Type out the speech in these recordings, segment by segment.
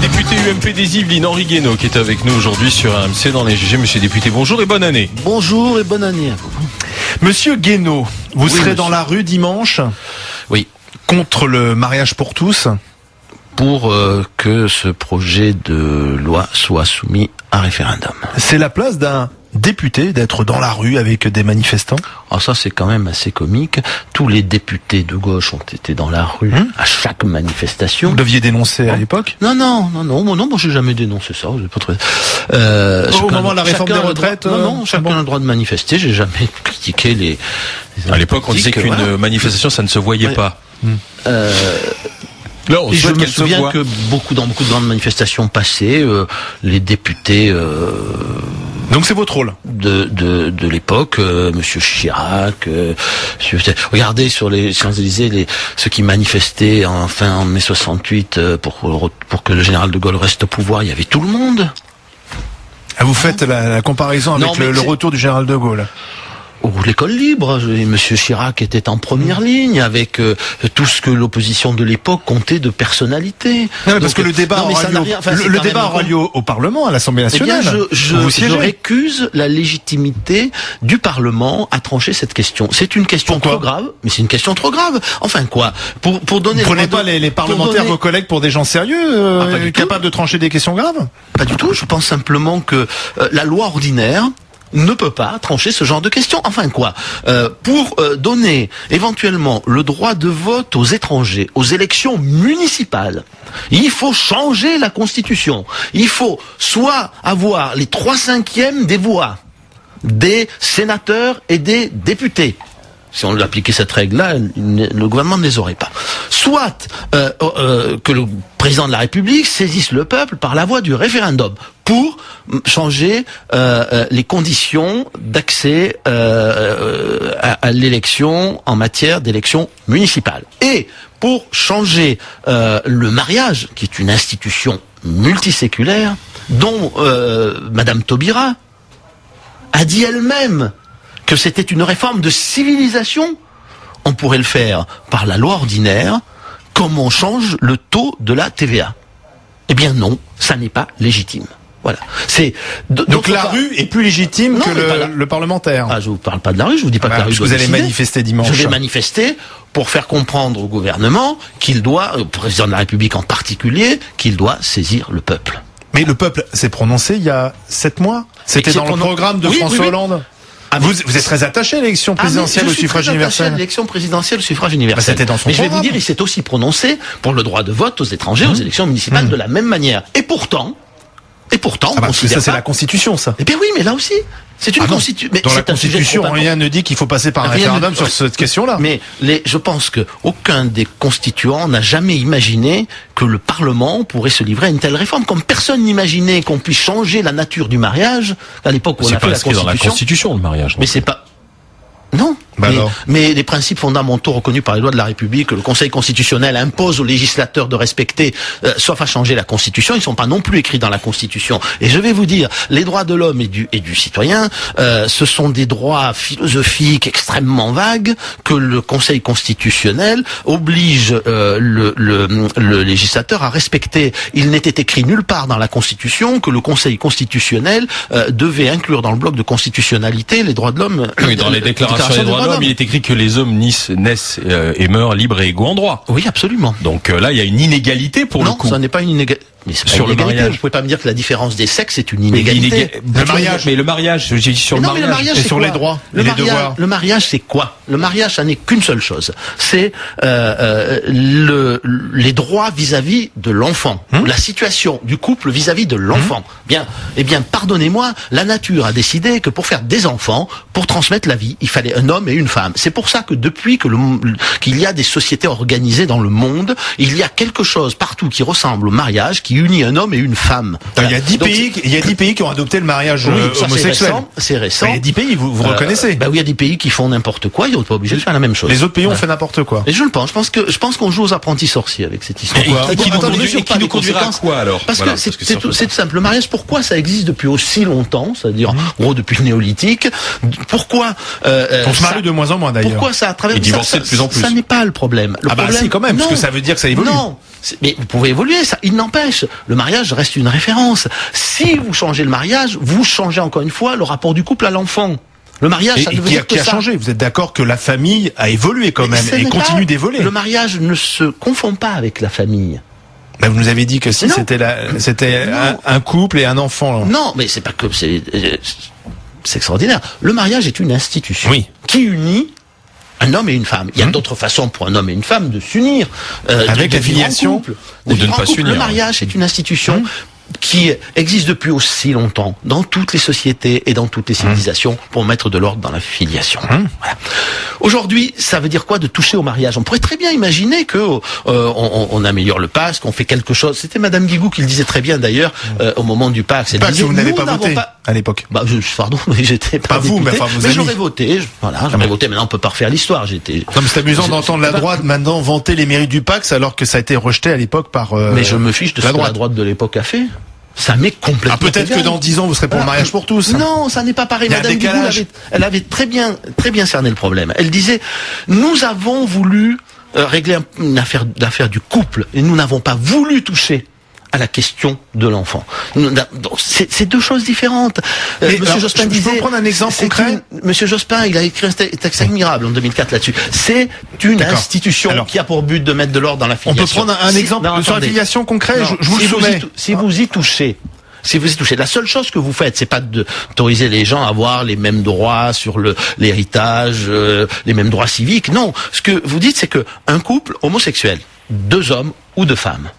Député UMP des Yvelines, Henri Guénaud, qui est avec nous aujourd'hui sur RMC dans les JG. Monsieur député, bonjour et bonne année. Bonjour et bonne année à vous. Monsieur Guénaud, vous serez dans la rue dimanche. Oui. Contre le mariage pour tous. Pour que ce projet de loi soit soumis à référendum. C'est la place d'un député d'être dans la rue avec des manifestants? Alors ça, c'est quand même assez comique. Tous les députés de gauche ont été dans la rue à chaque manifestation. Vous deviez dénoncer à l'époque? Non, moi j'ai jamais dénoncé ça. J'ai pas au moment de la réforme des retraites? Non, chacun a le droit de manifester. J'ai jamais critiqué les à l'époque, on disait qu'une manifestation, ça ne se voyait pas. Là, je me souviens que dans beaucoup de grandes manifestations passées, les députés donc c'est votre rôle de l'époque, Monsieur Chirac. Regardez sur les Champs-Élysées ceux qui manifestaient en mai 68 pour que le général de Gaulle reste au pouvoir. Il y avait tout le monde. Vous faites la comparaison avec le retour du général de Gaulle. Ou l'école libre, Monsieur Chirac était en première ligne avec tout ce que l'opposition de l'époque comptait de personnalité. Non, parce que le débat aura lieu au Parlement, à l'Assemblée nationale. Eh bien, je récuse la légitimité du Parlement à trancher cette question. C'est une question trop grave, mais c'est une question trop grave. Enfin quoi, pour donner. Vous prenez pas les parlementaires, vos collègues, pour des gens sérieux, capables de trancher des questions graves? Pas du tout. Je pense simplement que la loi ordinaire ne peut pas trancher ce genre de questions. Enfin quoi, pour donner éventuellement le droit de vote aux étrangers, aux élections municipales, il faut changer la Constitution. Il faut soit avoir les 3/5 des voix des sénateurs et des députés. Si on appliquait cette règle-là, le gouvernement ne les aurait pas. Soit que le président de la République saisisse le peuple par la voie du référendum pour changer les conditions d'accès à l'élection en matière d'élection municipale. Et pour changer le mariage, qui est une institution multiséculaire, dont Madame Taubira a dit elle-même que c'était une réforme de civilisation, on pourrait le faire par la loi ordinaire, comme on change le taux de la TVA. Eh bien non, ça n'est pas légitime. Voilà. Donc la rue est plus légitime que le parlementaire. Ah, je vous parle pas de la rue, je vous dis pas que la rue doit vous allez décider. Manifester dimanche. Je vais manifester pour faire comprendre au gouvernement qu'il doit, au président de la République en particulier, qu'il doit saisir le peuple. Mais le peuple s'est prononcé il y a 7 mois. C'était dans le programme de François Hollande. Vous êtes très attaché à l'élection présidentielle au suffrage universel. L'élection présidentielle au suffrage universel. C'était dans son Mais je vais programme. vous dire, il s'est aussi prononcé pour le droit de vote aux étrangers aux élections municipales de la même manière. Et pourtant, parce que ça c'est la Constitution, ça. Eh bien oui, mais là aussi, c'est une Constitution. Dans la Constitution, rien ne dit qu'il faut passer par un référendum sur cette question-là. Mais je pense que aucun des constituants n'a jamais imaginé que le Parlement pourrait se livrer à une telle réforme. Comme personne n'imaginait qu'on puisse changer la nature du mariage à l'époque où on a fait la Constitution. C'est pas dans la Constitution le mariage. Mais c'est pas. Non. Mais les principes fondamentaux reconnus par les lois de la République, que le Conseil constitutionnel impose aux législateurs de respecter, sauf à changer la Constitution, ils ne sont pas non plus écrits dans la Constitution. Et je vais vous dire, les droits de l'homme et du citoyen, ce sont des droits philosophiques extrêmement vagues que le Conseil constitutionnel oblige le législateur à respecter. Il n'était écrit nulle part dans la Constitution que le Conseil constitutionnel devait inclure dans le bloc de constitutionnalité les droits de l'homme. Oui, dans les déclarations des droits de l'homme, il est écrit que les hommes naissent et meurent libres et égaux en droit. Oui, absolument. Donc là, il y a une inégalité pour le coup. Non, ça n'est pas une inégalité. Mais c'est sur le mariage. Vous pouvez pas me dire que la différence des sexes est une inégalité. Le mariage, j'ai dit sur le mariage et sur les droits et les devoirs. Le mariage, c'est quoi? Le mariage, ça n'est qu'une seule chose. C'est les droits vis-à-vis de l'enfant. La situation du couple vis-à-vis de l'enfant. Eh bien, pardonnez-moi, la nature a décidé que pour faire des enfants, pour transmettre la vie, il fallait un homme et une femme. C'est pour ça que depuis qu'il y a des sociétés organisées dans le monde, il y a quelque chose partout qui ressemble au mariage, qui unit un homme et une femme. Il y a 10 pays qui ont adopté le mariage homosexuel. C'est récent. Il y a 10 pays, vous reconnaissez. Oui, il y a des pays qui font n'importe quoi, ils sont pas obligés de faire la même chose. Les autres pays ont fait n'importe quoi. Et je le pense. Je pense qu'on joue aux apprentis sorciers avec cette histoire. Et qui nous conduira à quoi alors? Parce que c'est tout simple. Le mariage, pourquoi ça existe depuis aussi longtemps, c'est-à-dire en gros depuis le néolithique? Pourquoi on se marie de moins en moins d'ailleurs. Pourquoi ça a traversé? Et divorcer de plus en plus. Ça n'est pas le problème. Si quand même, parce que ça veut dire que ça évolue. Non, Mais vous pouvez évoluer, ça. Il n'empêche, le mariage reste une référence. Si vous changez le mariage, vous changez encore une fois le rapport du couple à l'enfant. Le mariage, ça ne veut dire que ça. Qui a changé. Vous êtes d'accord que la famille a évolué quand même et continue d'évoluer. Le mariage ne se confond pas avec la famille. Ben, vous nous avez dit que si c'était un couple et un enfant. Non, mais c'est pas que c'est extraordinaire. Le mariage est une institution qui unit un homme et une femme. Il y a d'autres façons pour un homme et une femme de s'unir. Avec la filiation ou de ne pas s'unir. Le mariage est une institution qui existe depuis aussi longtemps dans toutes les sociétés et dans toutes les civilisations pour mettre de l'ordre dans la filiation. Voilà. Aujourd'hui, ça veut dire quoi de toucher au mariage? On pourrait très bien imaginer que on améliore le Pâques, qu'on fait quelque chose. C'était Madame Guigou qui le disait très bien d'ailleurs au moment du Pâques. Elle disait, vous n'avez pas voté à l'époque. Bah, pardon, mais j'étais pas vous, député, mais enfin, mais j'aurais voté. J'aurais voté. Maintenant, on peut pas refaire l'histoire. Non, mais c'est amusant d'entendre la droite maintenant vanter les mérites du Pâques alors que ça a été rejeté à l'époque par. Mais je me fiche de ce que la droite de l'époque a fait. Ça m'est complètement. Peut-être que dans 10 ans, vous serez pour le mariage pour tous. Non, ça n'est pas pareil. Madame Guigou, elle avait très bien cerné le problème. Elle disait, nous avons voulu régler une affaire du couple et nous n'avons pas voulu toucher à la question de l'enfant. C'est deux choses différentes. Monsieur Jospin disait. Je peux prendre un exemple concret. Monsieur Jospin, il a écrit un texte admirable en 2004 là-dessus. C'est une institution qui a pour but de mettre de l'ordre dans la filiation. On peut prendre un exemple sur la filiation concret. Je vous le soumets. Si vous y touchez. La seule chose que vous faites, c'est pas d'autoriser les gens à avoir les mêmes droits sur l'héritage, les mêmes droits civiques. Non. Ce que vous dites, c'est que un couple homosexuel, 2 hommes ou 2 femmes,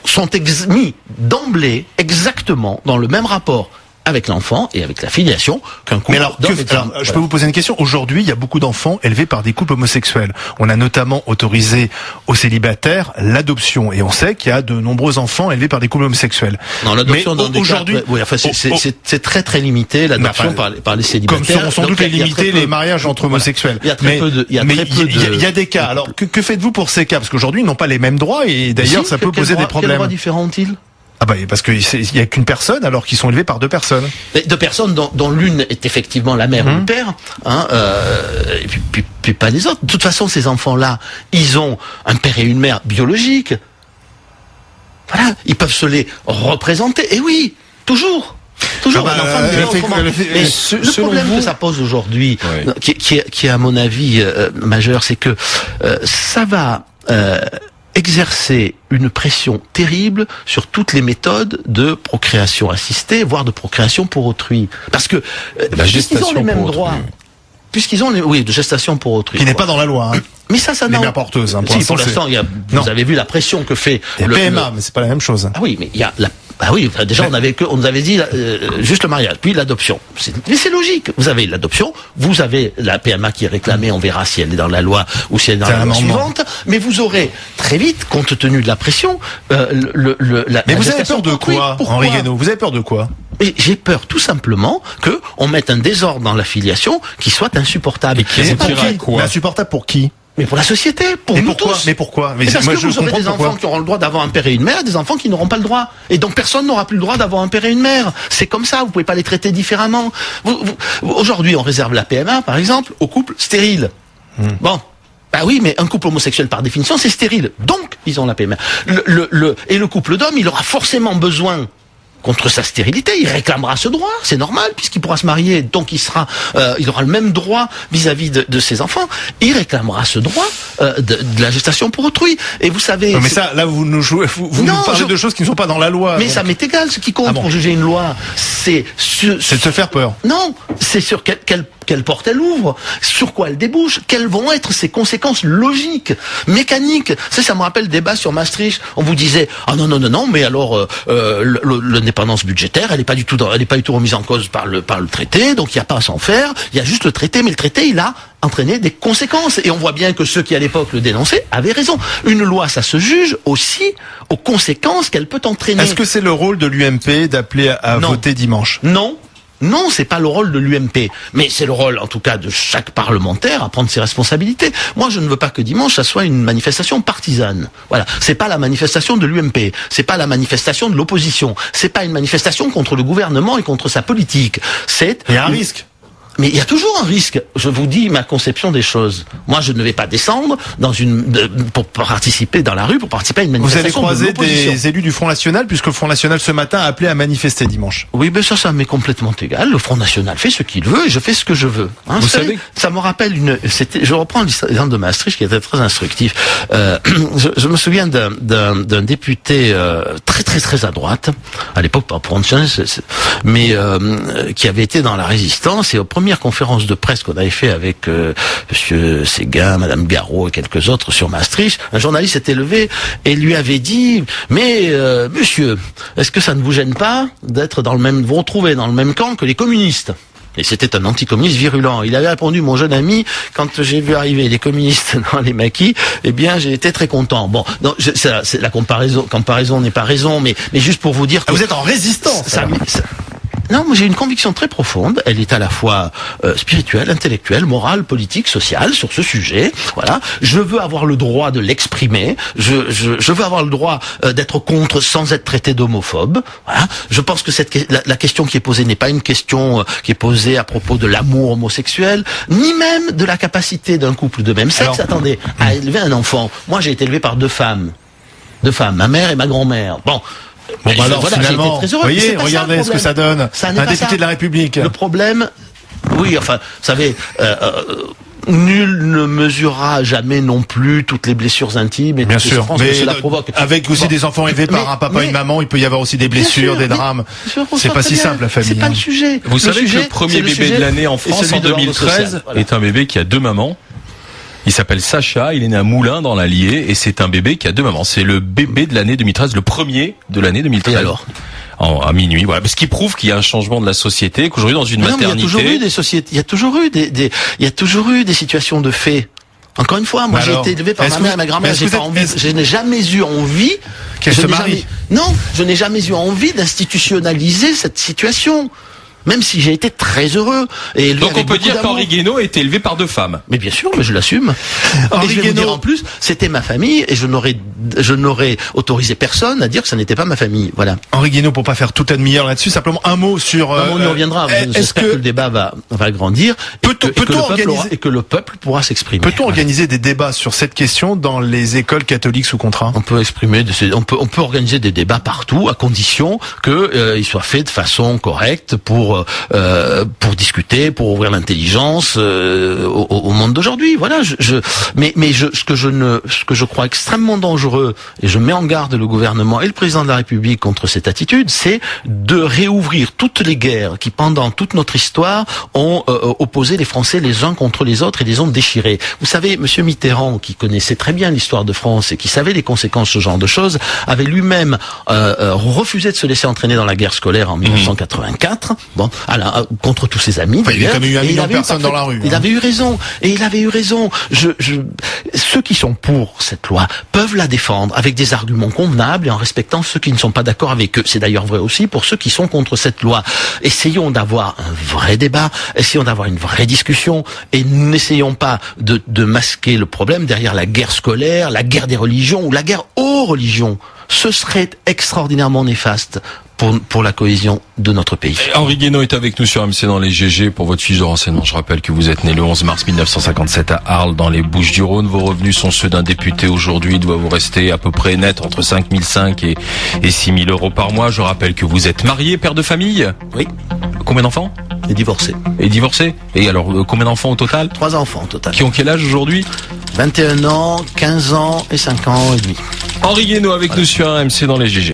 sont mis d'emblée exactement dans le même rapport avec l'enfant et avec la filiation qu'un couple. Mais alors, je peux vous poser une question. Aujourd'hui, il y a beaucoup d'enfants élevés par des couples homosexuels. On a notamment autorisé aux célibataires l'adoption, et on sait qu'il y a de nombreux enfants élevés par des couples homosexuels. Non, l'adoption dans des cas, c'est très très limité l'adoption par les célibataires. Comme sont sans doute limités les mariages entre homosexuels. Il y a très peu de. Il y a des cas. Alors, que faites-vous pour ces cas? Parce qu'aujourd'hui, ils n'ont pas les mêmes droits, et d'ailleurs, ça peut poser des problèmes. Quels droits différents ont-ils? Ah bah parce qu'il y a qu'une personne alors qu'ils sont élevés par 2 personnes. 2 personnes dont l'une est effectivement la mère ou le père, et puis pas les autres. De toute façon, ces enfants-là, ils ont un père et une mère biologiques. Voilà, ils peuvent se les représenter. Et oui, toujours. Toujours un enfant le problème que ça pose aujourd'hui, qui est à mon avis majeur, c'est que ça va exercer une pression terrible sur toutes les méthodes de procréation assistée, voire de procréation pour autrui. Parce que puisqu'ils ont les mêmes droits, puisqu'ils ont de gestation pour autrui. Qui n'est pas dans la loi. Mais ça les mères porteuses. Pour l'instant, vous avez vu la pression que fait le PMA, mais c'est pas la même chose. Ah oui, mais il y a déjà on nous avait dit juste le mariage, puis l'adoption. Mais c'est logique. Vous avez l'adoption, vous avez la PMA qui est réclamée, on verra si elle est dans la loi ou si elle est dans la loi suivante. Mais vous aurez très vite, compte tenu de la pression, Mais vous avez peur de quoi, Henri Guénaud? Vous avez peur de quoi? J'ai peur tout simplement que on mette un désordre dans la filiation qui soit insupportable. Mais insupportable pour qui? Mais pour la société, pour nous tous. Mais pourquoi? Parce que vous aurez des enfants qui auront le droit d'avoir un père et une mère, des enfants qui n'auront pas le droit. Et donc personne n'aura plus le droit d'avoir un père et une mère. C'est comme ça, vous pouvez pas les traiter différemment. Aujourd'hui, on réserve la PMA, par exemple, aux couples stériles. Bon. Bah oui, mais un couple homosexuel, par définition, c'est stérile. Donc, ils ont la PMA. Et le couple d'hommes, il aura forcément besoin, contre sa stérilité, il réclamera ce droit, c'est normal, puisqu'il pourra se marier, donc il aura le même droit vis-à-vis de ses enfants, il réclamera ce droit de la gestation pour autrui. Et vous savez... Non, mais ça, là, vous nous parlez de choses qui ne sont pas dans la loi. Mais donc... ça m'est égal, ce qui compte pour juger une loi, c'est... C'est de se faire peur. Non, c'est sur quelle porte elle ouvre, sur quoi elle débouche, quelles vont être ses conséquences logiques, mécaniques. Ça me rappelle le débat sur Maastricht. On vous disait non, mais alors l'indépendance budgétaire, elle n'est pas du tout remise en cause par le traité, donc il n'y a pas à s'en faire. Il y a juste le traité, mais le traité il a entraîné des conséquences. Et on voit bien que ceux qui à l'époque le dénonçaient avaient raison. Une loi, ça se juge aussi aux conséquences qu'elle peut entraîner. Est-ce que c'est le rôle de l'UMP d'appeler à voter dimanche? Non, c'est pas le rôle de l'UMP, mais c'est le rôle, en tout cas, de chaque parlementaire à prendre ses responsabilités. Moi, je ne veux pas que dimanche, ça soit une manifestation partisane. Voilà. C'est pas la manifestation de l'UMP. C'est pas la manifestation de l'opposition. C'est pas une manifestation contre le gouvernement et contre sa politique. Il y a un risque. mais il y a toujours un risque. Je vous dis ma conception des choses. Moi, je ne vais pas descendre pour participer dans la rue, pour participer à une manifestation. Vous avez croisé des élus du Front National, puisque le Front National ce matin a appelé à manifester dimanche. Oui, ben ça m'est complètement égal. Le Front National fait ce qu'il veut et je fais ce que je veux. Hein, vous savez, ça me rappelle je reprends l'exemple de Maastricht qui était très instructif. Je me souviens d'un député très à droite, à l'époque pas Front National, mais qui avait été dans la résistance, et aux premières conférences de presse qu'on avait fait avec Monsieur Séguin, Madame Garot et quelques autres sur Maastricht, un journaliste s'était levé et lui avait dit: mais monsieur, est-ce que ça ne vous gêne pas d'être vous retrouver dans le même camp que les communistes? Et c'était un anticommuniste virulent. Il avait répondu: mon jeune ami, quand j'ai vu arriver les communistes dans les maquis, eh bien, j'ai été très content. Bon, donc, la comparaison n'est pas raison, mais juste pour vous dire que vous êtes en résistance. Non, moi j'ai une conviction très profonde. Elle est à la fois spirituelle, intellectuelle, morale, politique, sociale sur ce sujet. Voilà. Je veux avoir le droit de l'exprimer. Je veux avoir le droit d'être contre sans être traité d'homophobe. Voilà. Je pense que la question qui est posée n'est pas une question qui est posée à propos de l'amour homosexuel, ni même de la capacité d'un couple de même sexe. Attendez, à élever un enfant. Moi, j'ai été élevé par deux femmes, ma mère et ma grand-mère. Bon, alors voilà, finalement, vous voyez, regardez ce que ça donne. Un député de la République. Le problème, oui, enfin, vous savez, nul ne mesurera jamais non plus toutes les blessures intimes et toutes les souffrances que cela provoque. Avec aussi des enfants élevés par un papa et une maman, il peut y avoir aussi des blessures, des drames. C'est pas si simple, la famille. C'est pas le sujet. Vous savez que le premier bébé de l'année en France en 2013 est un bébé qui a deux mamans. Il s'appelle Sacha, il est né à Moulins dans l'Allier et c'est un bébé qui a deux mamans. C'est le bébé de l'année 2013, le premier de l'année 2013. Et alors à minuit, voilà. Ce qui prouve qu'il y a un changement de la société, qu'aujourd'hui dans une maternité... il y a toujours eu des sociétés, il y a toujours eu des situations de fait. Encore une fois, moi j'ai été élevé par ma mère et ma grand-mère, je n'ai jamais eu envie qu'elle se marie. Non, je n'ai jamais eu envie d'institutionnaliser cette situation. Même si j'ai été très heureux. Et donc on peut dire qu'Henri Guénaud a été élevé par deux femmes. Mais bien sûr, mais je l'assume. Et je vais vous dire en plus, c'était ma famille et je n'aurais autorisé personne à dire que ça n'était pas ma famille. Voilà. Henri Guénaud, pour pas faire toute la demi-heure là-dessus, simplement un mot sur... on y reviendra. J'espère que le débat va grandir et que le peuple pourra s'exprimer. Peut-on organiser des débats sur cette question dans les écoles catholiques sous contrat? On peut on peut organiser des débats partout, à condition qu'ils soient faits de façon correcte pour discuter, pour ouvrir l'intelligence au monde d'aujourd'hui. Voilà. Ce que je crois extrêmement dangereux, et je mets en garde le gouvernement et le président de la République contre cette attitude, c'est de réouvrir toutes les guerres qui, pendant toute notre histoire, ont opposé les Français les uns contre les autres et les ont déchirés. Vous savez, Monsieur Mitterrand, qui connaissait très bien l'histoire de France et qui savait les conséquences de ce genre de choses, avait lui-même refusé de se laisser entraîner dans la guerre scolaire en 1984. Bon, alors, contre tous ses amis. Il y a quand même eu 1 million de personnes dans la rue. Il avait eu raison. Et il avait eu raison. Ceux qui sont pour cette loi peuvent la défendre avec des arguments convenables et en respectant ceux qui ne sont pas d'accord avec eux. C'est d'ailleurs vrai aussi pour ceux qui sont contre cette loi. Essayons d'avoir un vrai débat, essayons d'avoir une vraie discussion et n'essayons pas de masquer le problème derrière la guerre scolaire, la guerre des religions ou la guerre aux religions. Ce serait extraordinairement néfaste pour la cohésion de notre pays. Henri Guénaud est avec nous sur MC dans les GG pour votre fiche de renseignement. Je rappelle que vous êtes né le 11 mars 1957 à Arles, dans les Bouches-du-Rhône. Vos revenus sont ceux d'un député aujourd'hui. Il doit vous rester à peu près net entre 5 500 et 6 000 euros par mois. Je rappelle que vous êtes marié, père de famille. Oui. Combien d'enfants? Et divorcé. Et divorcé? Et alors, combien d'enfants au total? 3 enfants au total. Qui ont quel âge aujourd'hui? 21 ans, 15 ans et 5 ans et demi. Henri Guénaud avec nous sur MC dans les GG.